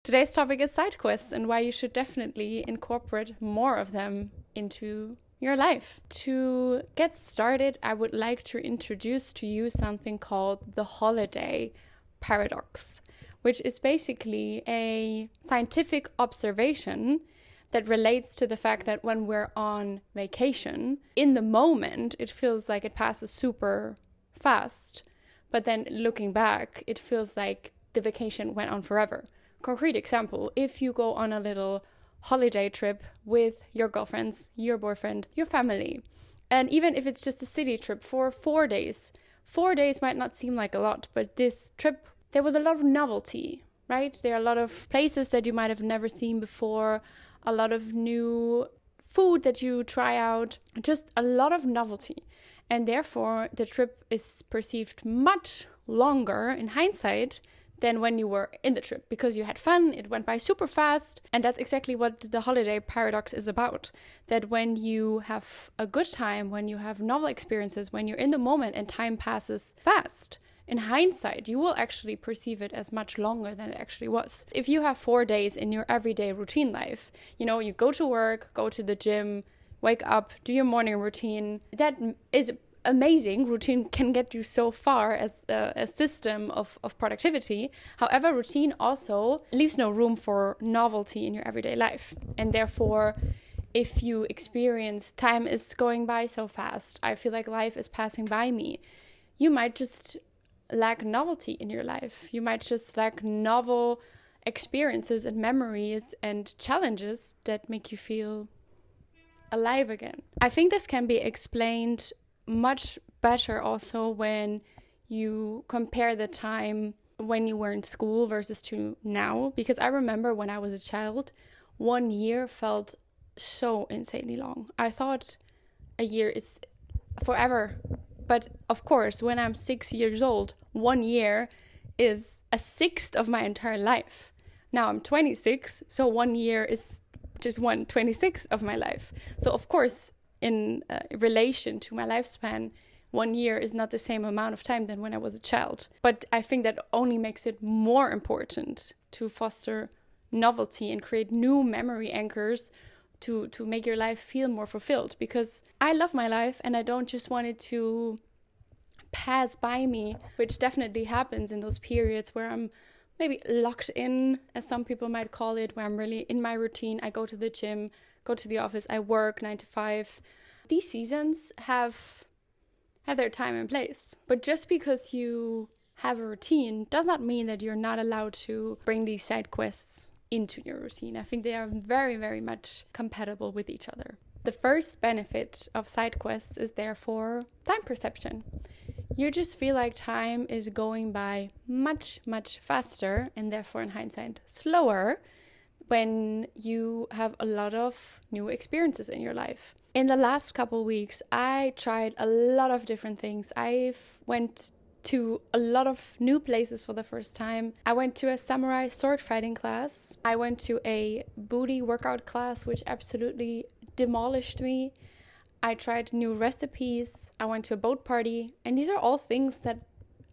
Today's topic is side quests and why you should definitely incorporate more of them into your life. To get started, I would like to introduce to you something called the holiday paradox, which is basically a scientific observation that relates to the fact that when we're on vacation, in the moment, it feels like it passes super fast. But then looking back, it feels like the vacation went on forever. Concrete example, if you go on a little holiday trip with your girlfriends, your boyfriend, your family, and even if it's just a city trip for 4 days, 4 days might not seem like a lot, but this trip, there was a lot of novelty, right? There are a lot of places that you might have never seen before, a lot of new food that you try out, just a lot of novelty. And therefore, the trip is perceived much longer in hindsight than when you were in the trip, because you had fun, it went by super fast. And that's exactly what the holiday paradox is about. That when you have a good time, when you have novel experiences, when you're in the moment and time passes fast, in hindsight, you will actually perceive it as much longer than it actually was. If you have 4 days in your everyday routine life, you go to work, go to the gym, wake up, do your morning routine, that is amazing. Routine can get you so far as a system of productivity. However, routine also leaves no room for novelty in your everyday life. And therefore, if you experience time is going by so fast, I feel like life is passing by me, you might just lack novelty in your life. You might just lack novel experiences and memories and challenges that make you feel alive again. I think this can be explained much better also when you compare the time when you were in school versus to now. Because I remember when I was a child, 1 year felt so insanely long. I thought a year is forever. But of course, when I'm 6 years old, 1 year is a sixth of my entire life. Now I'm 26, so 1 year is just 1/26 of my life. So of course, in relation to my lifespan, 1 year is not the same amount of time than when I was a child. But I think that only makes it more important to foster novelty and create new memory anchors to make your life feel more fulfilled. Because I love my life and I don't just want it to pass by me, which definitely happens in those periods where I'm maybe locked in, as some people might call it, where I'm really in my routine. I go to the gym, go to the office, I work 9 to 5. These seasons have their time and place. But just because you have a routine does not mean that you're not allowed to bring these side quests into your routine. I think they are very, very much compatible with each other. The first benefit of side quests is therefore time perception. You just feel like time is going by much, much faster, and therefore in hindsight slower, when you have a lot of new experiences in your life. In the last couple weeks, I tried a lot of different things. I've went to a lot of new places for the first time. I went to a samurai sword fighting class. I went to a booty workout class, which absolutely demolished me. I tried new recipes. I went to a boat party. And these are all things that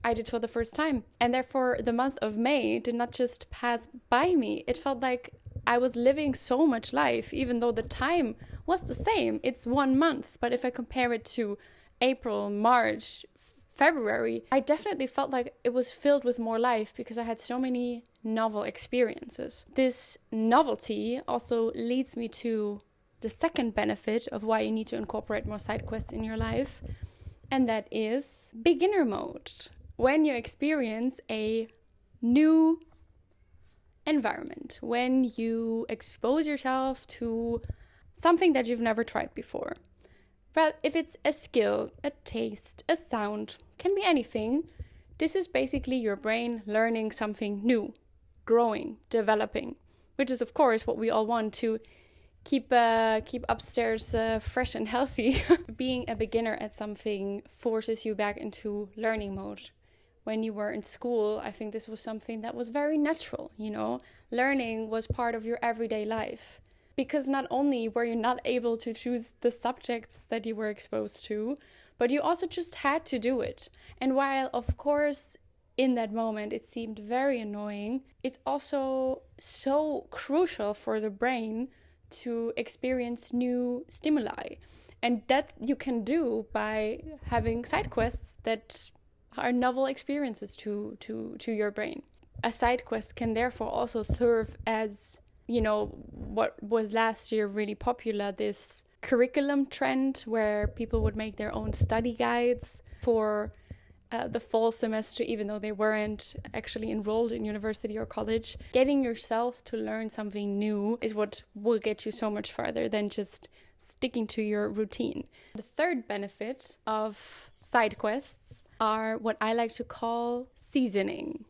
I did for the first time. And therefore, the month of May did not just pass by me. It felt like I was living so much life, even though the time was the same. It's 1 month. But if I compare it to April, March, February, I definitely felt like it was filled with more life because I had so many novel experiences. This novelty also leads me to the second benefit of why you need to incorporate more side quests in your life, and that is beginner mode. When you experience a new environment, when you expose yourself to something that you've never tried before. But if it's a skill, a taste, a sound, can be anything, this is basically your brain learning something new, growing, developing, which is of course what we all want to keep upstairs fresh and healthy. Being a beginner at something forces you back into learning mode. When you were in school, I think this was something that was very natural, Learning was part of your everyday life. Because not only were you not able to choose the subjects that you were exposed to, but you also just had to do it. And while, of course, in that moment it seemed very annoying, it's also so crucial for the brain to experience new stimuli. And that you can do by having side quests that are novel experiences to your brain. A side quest can therefore also serve as, you know, what was last year really popular, this curriculum trend where people would make their own study guides for the fall semester, even though they weren't actually enrolled in university or college. Getting yourself to learn something new is what will get you so much farther than just sticking to your routine. The third benefit of side quests are what I like to call seasoning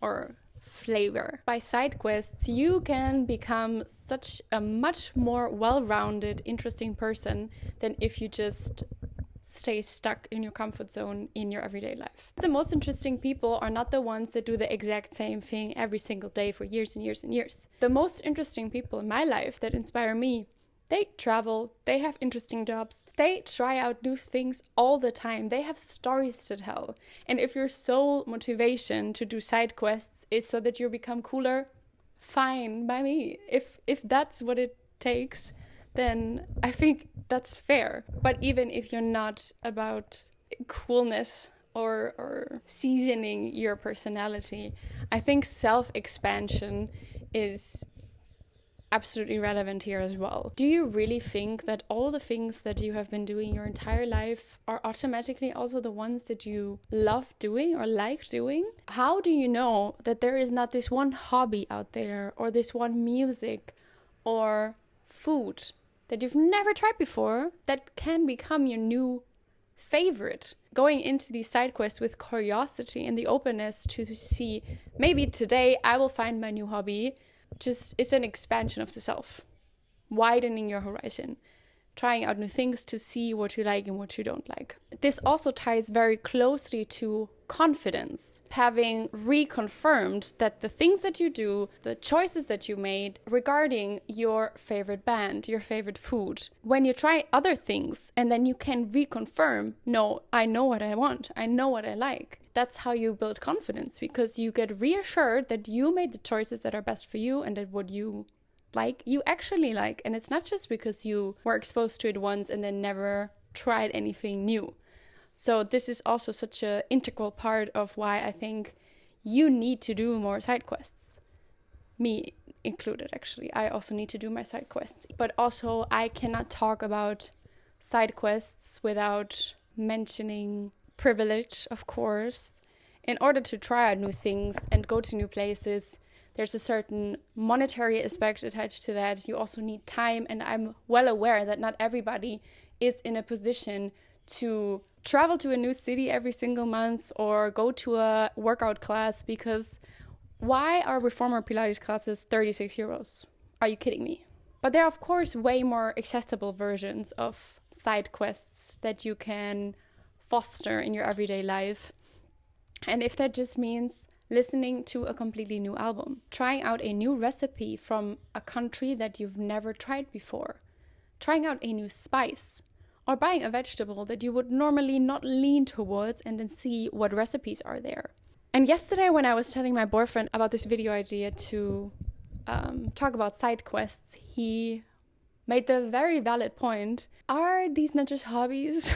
or flavor. By side quests, you can become such a much more well-rounded, interesting person than if you just stay stuck in your comfort zone in your everyday life. The most interesting people are not the ones that do the exact same thing every single day for years and years and years. The most interesting people in my life that inspire me, they travel, they have interesting jobs, they try out new things all the time, they have stories to tell. And if your sole motivation to do side quests is so that you become cooler, fine by me. If that's what it takes, then I think that's fair. But even if you're not about coolness or seasoning your personality, I think self-expansion is absolutely relevant here as well. Do you really think that all the things that you have been doing your entire life are automatically also the ones that you love doing or like doing? How do you know that there is not this one hobby out there or this one music or food that you've never tried before that can become your new favorite? Going into these side quests with curiosity and the openness to see, maybe today I will find my new hobby. Just, it's an expansion of the self, widening your horizon, trying out new things to see what you like and what you don't like. This also ties very closely to confidence. Having reconfirmed that the things that you do, the choices that you made regarding your favorite band, your favorite food, when you try other things and then you can reconfirm, no, I know what I want, I know what I like. That's how you build confidence, because you get reassured that you made the choices that are best for you and that what you like, you actually like. And it's not just because you were exposed to it once and then never tried anything new. So this is also such an integral part of why I think you need to do more side quests. Me included, actually. I also need to do my side quests. But also, I cannot talk about side quests without mentioning privilege, of course. In order to try out new things and go to new places, there's a certain monetary aspect attached to that. You also need time, and I'm well aware that not everybody is in a position to travel to a new city every single month or go to a workout class, because why are reformer Pilates classes 36 euros? Are you kidding me? But there are, of course, way more accessible versions of side quests that you can foster in your everyday life. And if that just means listening to a completely new album, trying out a new recipe from a country that you've never tried before, trying out a new spice, or buying a vegetable that you would normally not lean towards and then see what recipes are there. And yesterday when I was telling my boyfriend about this video idea to talk about side quests, he made the very valid point, are these not just hobbies?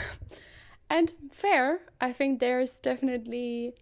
And fair, I think there's definitely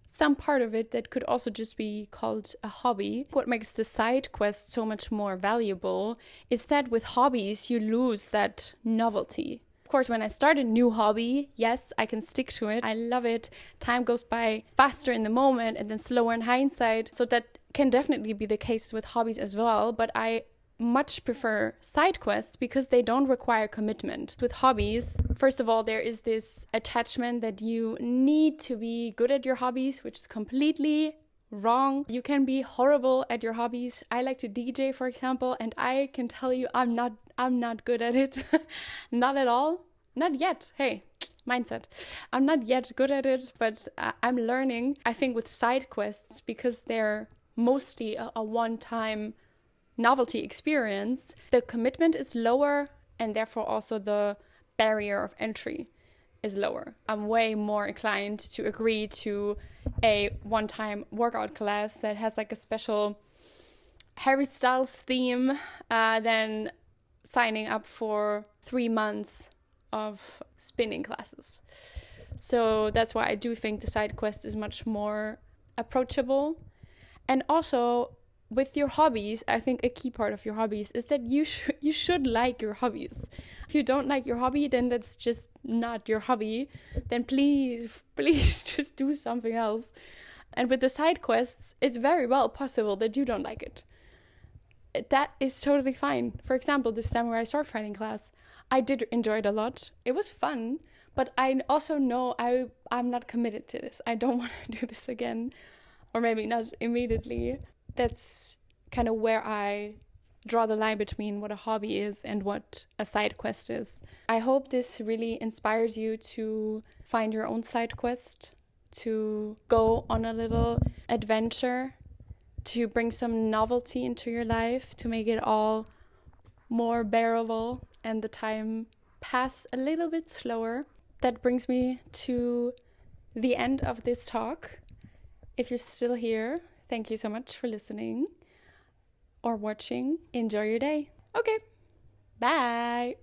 some part of it that could also just be called a hobby. What makes the side quest so much more valuable is that with hobbies, you lose that novelty. Of course, when I start a new hobby, yes, I can stick to it. I love it. Time goes by faster in the moment and then slower in hindsight. So that can definitely be the case with hobbies as well. But I much prefer side quests because they don't require commitment. With hobbies, first of all, there is this attachment that you need to be good at your hobbies, which is completely wrong. You can be horrible at your hobbies. I like to DJ, for example, and I can tell you I'm not good at it. Not at all. Not yet. Hey, mindset. I'm not yet good at it, but I'm learning. I think with side quests, because they're mostly a one-time novelty experience, the commitment is lower and therefore also the barrier of entry is lower. I'm way more inclined to agree to a one-time workout class that has like a special Harry Styles theme than signing up for 3 months of spinning classes. So that's why I do think the side quest is much more approachable. And also with your hobbies, I think a key part of your hobbies is that you should like your hobbies. If you don't like your hobby, then that's just not your hobby. Then please just do something else. And with the side quests, it's very well possible that you don't like it. That is totally fine. For example, this samurai sword fighting class, I did enjoy it a lot. It was fun, but I also know I'm not committed to this. I don't want to do this again, or maybe not immediately. That's kind of where I draw the line between what a hobby is and what a side quest is. I hope this really inspires you to find your own side quest, to go on a little adventure, to bring some novelty into your life, to make it all more bearable and the time pass a little bit slower. That brings me to the end of this talk. If you're still here, thank you so much for listening or watching. Enjoy your day. Okay, bye.